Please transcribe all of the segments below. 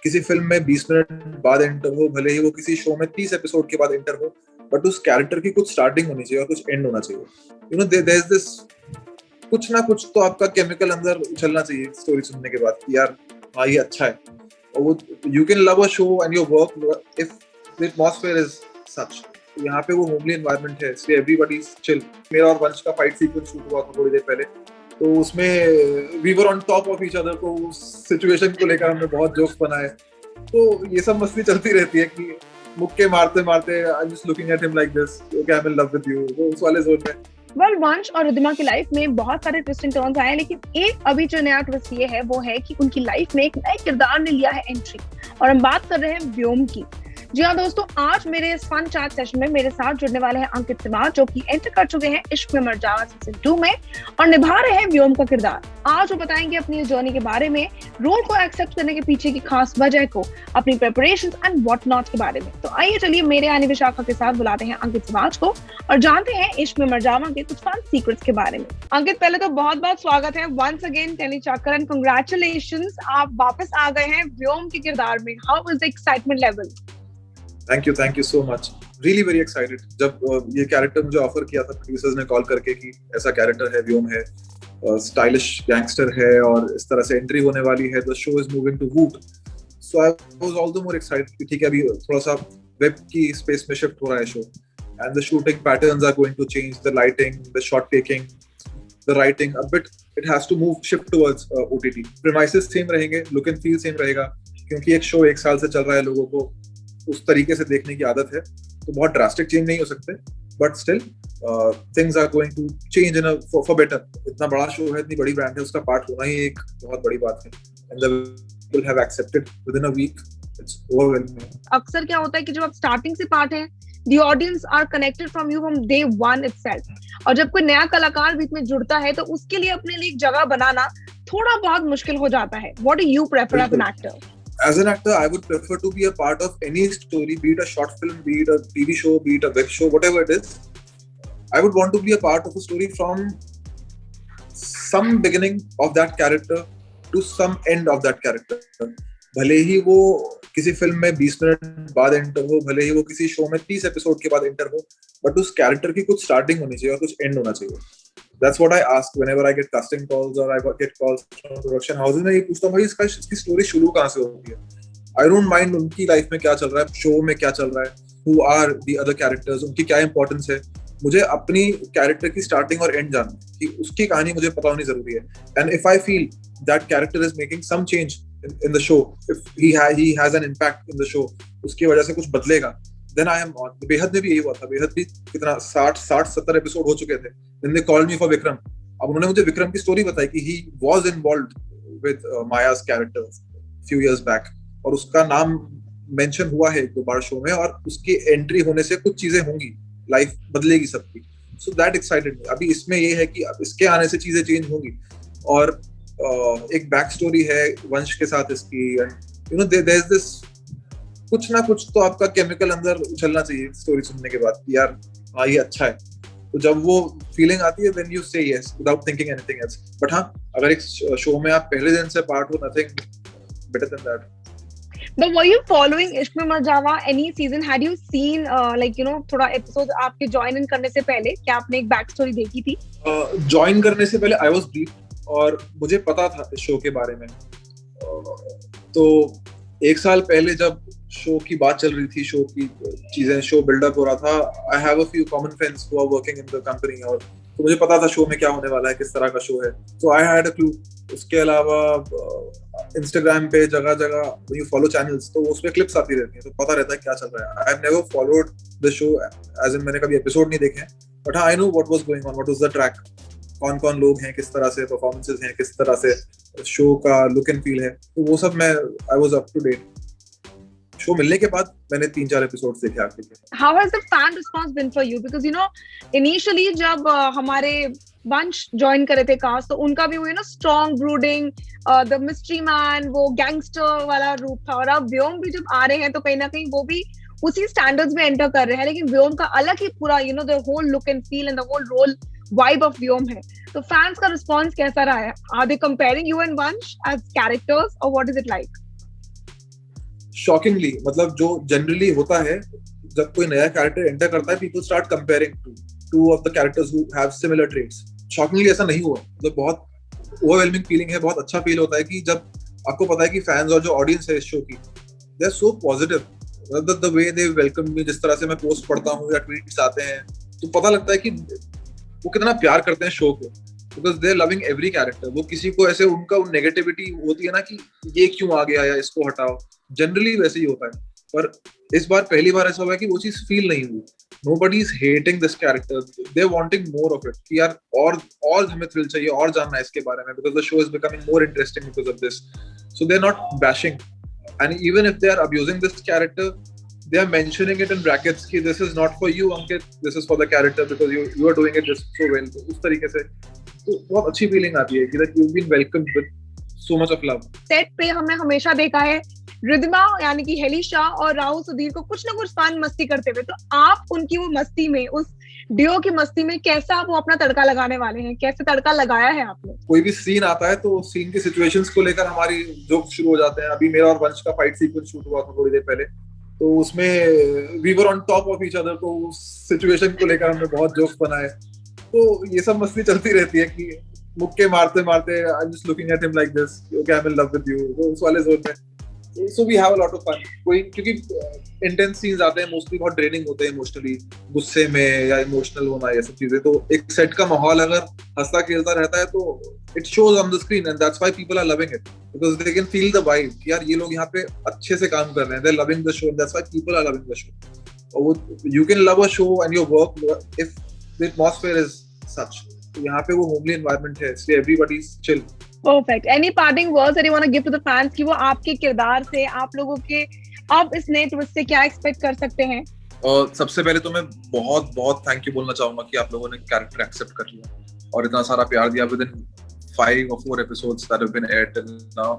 किसी फिल्म में 20 मिनट बाद एंटर हो, भले ही वो किसी शो में 30 एपिसोड के बाद एंटर हो, बट उस कैरेक्टर की कुछ स्टार्टिंग होनी चाहिए और कुछ एंड होना चाहिए। You know there is this, कुछ ना कुछ तो आपका केमिकल अंदर उछलना चाहिए स्टोरी सुनने के बाद कि यार हाँ ये अच्छा है। और वो you can love a show and your work if the atmosphere is सच। यहाँ पे वो होमली एनवायरनमेंट है, इसलिए एवरीबॉडी इज चिल। मेरा और वंश का फाइट सीक्वेंस शूट हुआ था थोड़ी देर पहले, तो उसमें we were on top of each other, तो उस सिचुएशन को लेकर हमने बहुत जोक्स बनाए। तो ये सब मस्ती चलती रहती है कि मुक्के मारते मारते I am just looking at him like this, okay I am in love with you, वो उस वाले जोन में। वेल वंश और रिद्धिमा की लाइफ में बहुत सारे ट्विस्टिंग टर्न्स आए, लेकिन एक अभी जो नया ट्विस्ट ये है वो है कि उनकी लाइफ में एक नए किरदार ने लिया है एंट्री, और हम बात कर रहे हैं व्योम की। जी हाँ दोस्तों, आज मेरे इस फन चैट सेशन में मेरे साथ जुड़ने वाले हैं अंकित सिमाज, जो कि एंटर कर चुके हैं इश्क में मर जावा सीजन 2 में और निभा रहे हैं व्योम का किरदार। आज वो बताएंगे अपनी इस जर्नी के बारे में, रोल को एक्सेप्ट करने के पीछे की खास वजह को, अपनी प्रिपरेशंस एंड व्हाट नॉट के बारे में। तो आइए चलिए मेरे यानी विशाखा के साथ बुलाते हैं अंकित सिमाज को और जानते हैं इश्क में मर जावा के कुछ फन सीक्रेट्स के बारे में। अंकित, पहले तो बहुत बहुत स्वागत है वंस अगेन टेली चक्कर एंड कांग्रेचुलेशंस, आप वापस आ गए हैं व्योम के किरदार में। How was the excitement level? Thank you so much, really very excited. जब ये कैरेक्टर मुझे ऑफर किया था प्रोड्यूसर्स ने कॉल करके कि ऐसा कैरेक्टर है, व्योम है, स्टाइलिश गैंगस्टर है और इस तरह से एंट्री होने वाली है, the show is moving to Voot, so I was all the more excited कि ठीक है अभी थोड़ा सा वेब की स्पेस में शिफ्ट हो रहा है show, and the shooting patterns are going to change, the lighting, the shot taking, the writing a bit, it has to move shift towards OTT. Premises same रहेंगे, लुक एंड फील सेम रहेगा, क्योंकि एक show 1 साल से चल रहा है, लोगों को उस तरीके से देखने की आदत है, तो बहुत ड्रास्टिक चेंज नहीं हो सकते, but still things are going to change in for better. इतना बड़ा शो है, इतनी बड़ी ब्रांड है, उसका पार्ट होना ही एक बहुत बड़ी बात है, and the people have accepted within a week, it's overwhelming. अक्सर क्या होता है कि जब आप स्टार्टिंग से पार्ट हैं, the audience are connected from you from day one itself, और जब कोई नया कलाकार बीच में जुड़ता है तो उसके लिए अपने लिए एक जगह बनाना थोड़ा बहुत मुश्किल हो जाता है। What do you prefer as an actor? As an actor, I would prefer to be a part of any story, be it a short film, be it a TV show, be it a web show, whatever it is. I would want to be a part of a story from some beginning of that character to some end of that character. भले ही वो किसी film में 20 minute बाद enter हो, भले ही वो किसी show में 30 एपिसोड के बाद एंटर हो, बट उस कैरेक्टर की कुछ स्टार्टिंग होनी चाहिए और कुछ एंड होना चाहिए। That's what I ask whenever I get casting calls or I get calls from production houses. मैं ये पूछता हूँ भाई इसकी स्टोरी शुरू कहाँ से होती है। I don't mind उनकी लाइफ में क्या चल रहा है, शो में क्या चल रहा है, who are the other characters, उनकी क्या इंपॉर्टेंस है। मुझे अपनी कैरेक्टर की स्टार्टिंग और एंड जानना कि उसकी कहानी मुझे पता होनी जरूरी है। And if I feel that character is making some change in the show, if he has an impact in the show, उसकी वजह से कुछ बदलेगा, then I am on. बेहद में भी यही हुआ था, बेहद भी कितना 60-70 एपिसोड हो चुके थे। Then they called me for Vikram. अब उन्होंने मुझे विक्रम की स्टोरी बताई कि he was involved with Maya's character few years back, और उसका नाम मेंशन हुआ है 1-2 बार शो में, और उसकी एंट्री होने से कुछ चीजें होंगी, लाइफ बदलेगी सबकी। So that excited me। अभी इसमें ये है कि अब इसके आने से चीजें चेंज होंगी, और एक बैक स्टोरी है वंश के साथ इसकी, and you know there is this, कुछ ना कुछ तो आपका केमिकल अंदर उछलना चाहिए स्टोरी सुनने के बाद कि यार हाँ ये अच्छा है। तो जब वो फीलिंग आती है then you say yes without thinking anything else। But हाँ, अगर एक शो में आप पहले दिन से पार्ट हो, nothing better than that। But were you following इश्क में मर जावा any season? Had you seen like you know थोड़ा एपिसोड आपके ज्वाइन इन करने से पहले? क्या आपने एक बैक स्टोरी देखी थी? ज्वाइन करने से पहले आई वाज ब्रीफ, और मुझे पता था इस शो के बारे में। तो 1 साल पहले जब शो की बात चल रही थी, शो की चीजें, शो बिल्डअप हो रहा था, I have a few common friends who are working in the company, और तो मुझे पता था शो में क्या होने वाला है, किस तरह का शो है, तो आई हैड अ क्लू। उसके अलावा इंस्टाग्राम पे जगह जगह यू फॉलो चैनल्स, तो उसमें क्लिप्स आती रहती हैं, तो पता रहता है क्या चल रहा है। I have never followed the show as in, मैंने कभी एपिसोड नहीं देखे, बट हाँ I know what was going on, what was the track, कौन कौन लोग हैं, किस तरह से परफॉर्मेंसेस हैं, किस तरह से शो का लुक एंड फील है, तो वो सब मैं I was up to date. Show मिलने के बाद मैंने 3-4 एपिसोड्स देखे आखिर में। How has the fan response been for you? Because you know initially जब हमारे वंश ज्वाइन करे थे कास्ट, तो उनका भी वो ना strong brooding the mystery man, वो गैंगस्टर वाला रूप था, और अब व्योम भी जब आ रहे हैं तो कहीं ना कहीं वो भी उसी स्टैंडर्ड्स में एंटर कर रहे हैं, लेकिन व्योम का अलग ही पूरा you know the whole look and feel and the whole role vibe of Vyom है। तो फैंस का रिस्पॉन्स कैसा रहा है? Are they comparing you and Vansh as characters और what is it like? Shockingly, मतलब जो जनरली होता है जब कोई नया कैरेक्टर एंटर करता है, people start comparing two of the characters who have similar traits. Shockingly ऐसा नहीं हुआ. मतलब बहुत ओवरवेलमिंग फीलिंग है. बहुत अच्छा फील होता है कि जब आपको पता है कि फैंस और जो ऑडियंस है इस शो की, they are so positive. The way they welcome me, जिस तरह से मैं पोस्ट पढ़ता हूँ या ट्वीट्स आते हैं, तो पता लगता है कि वो कितना प्यार करते हैं शो को, because they are loving every character. वो किसी को ऐसे उनका नेगेटिविटी होती है ना कि ये क्यों आ गया या इसको हटाओ, जनरली वैसे ही होता है. पर इस बार पहली बार ऐसा हुआ है कि वो चीज फील नहीं हुई. Nobody is hating this character. They're wanting more of it. कि यार और हमें थ्रिल चाहिए, और जानना है इसके बारे में, because the show is becoming more interesting because of this. So they're not bashing. And even if they are abusing this character, they are mentioning it in brackets कि this is not for you, Ankit. This is for the character because you are doing it just so well. तो उस तरीके से तो बहुत अच्छी feeling आती है कि that you've been welcomed with so much of love. Set पे हमने हमेशा देखा है रिद्धिमा यानी कि हेलिशा और राहुल सुधीर को कुछ ना कुछ फन मस्ती करते हुए, तो आप उनकी वो मस्ती में, उस डियो की मस्ती में कैसा वो अपना तड़का लगाने वाले हैं? कैसे तड़का लगाया है आपने? कोई भी सीन आता है तो सीन की सिचुएशंस को लेकर हमारी जोक शुरू हो जाते हैं. अभी मेरा और वंश का फाइट सीक्वेंस शूट हुआ था थोड़ी देर पहले, तो उसमें we were on top of each other, तो उस सिचुएशन को लेकर हमने बहुत जोक्स बनाए. तो ये सब मस्ती चलती रहती है कि मुक्के मारते मारते I am just looking at him like this, okay I am in love with you, तो उस वाले जोन में. So we have a lot of fun. कोई क्योंकि इंटेंस सीन्स आते हैं, मोस्टली बहुत ड्रेनिंग होते हैं इमोशनली, गुस्से में या इमोशनल होना, ये सब चीजें. तो एक सेट का माहौल अगर हंसता खेलता रहता है तो it shows on the screen, and that's why people are loving it, because they can feel the vibe कि यार ये लोग यहाँ पे अच्छे से काम कर रहे हैं. They are loving the show, that's why people are loving the show. और वो you can love a show and your work if the atmosphere is such. तो यहाँ पे वो होमली एनवायरनमेंट है, इसलिए everybody is chill. Perfect. Any parting words that you want to give to the fans कि वो आपके किरदार से, आप लोगों के अब इस नए ट्विस्ट से क्या एक्सपेक्ट कर सकते हैं? और सबसे पहले तो मैं बहुत बहुत थैंक यू बोलना चाहूंगा कि आप लोगों ने कैरेक्टर एक्सेप्ट कर लिया और इतना सारा प्यार दिया with in 5 or 4 episodes that have been aired till now.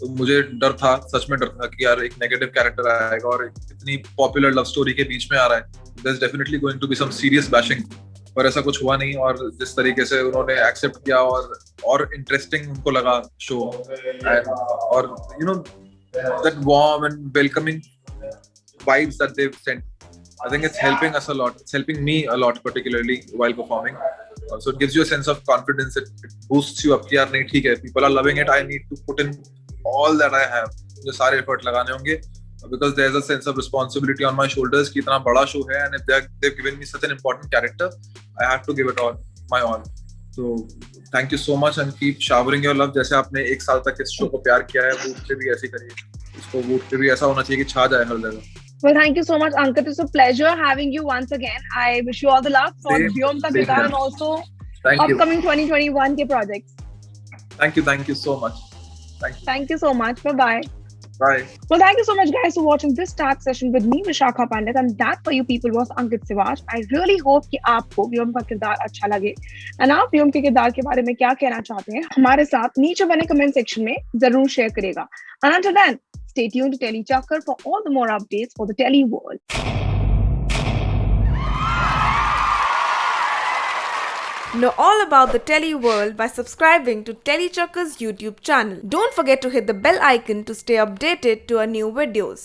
तो मुझे डर था, सच में डर था कि यार एक नेगेटिव कैरेक्टर आएगा और इतनी पॉपुलर लव स्टोरी के बीच में आ रहा है, there is definitely going to be some serious bashing. पर ऐसा कुछ हुआ नहीं, और जिस तरीके से उन्होंने एक्सेप्ट किया और इंटरेस्टिंग उनको लगा शो, और you know that warm and welcoming vibes that they sent, I think it's helping us a lot. It's helping me a lot, particularly while performing. So it gives you a sense of confidence. It boosts you up कि यार नहीं ठीक है, people are loving it, I need to put in all that I have. मुझे सारे effort लगाने होंगे, because there's a sense of responsibility on my shoulders कि इतना बड़ा शो है, and if they've given me such an important character, I have to give it all, my all. So thank you so much and keep showering your love. जैसे आपने 1 साल तक इस show को प्यार किया है, वूट पे भी ऐसे करिए. इसको वूट पे भी ऐसा होना चाहिए कि छा जाए हर जगह. Well, thank you so much, Ankit. It's a pleasure having you once again. I wish you all the luck for Vyom Ka Kirdar and also upcoming 2021 के projects. Thank you so much. Thank you so much. Bye-bye. Bye. Well, thank you so much, guys, for watching this start session with me, Vishakha Pandit, and that for you people was Ankit Sivaj. I really hope कि आपको व्योम का किरदार अच्छा लगे, and आप व्योम के किरदार के बारे में क्या कहना चाहते हैं हमारे साथ नीचे बने कमेंट सेक्शन में जरूर शेयर करेगा. And until then, stay tuned to Telly Chakkar for all the more updates for the Telly world. Know all about the Telly world by subscribing to Telly Chakkar's YouTube channel. Don't forget to hit the bell icon to stay updated to our new videos.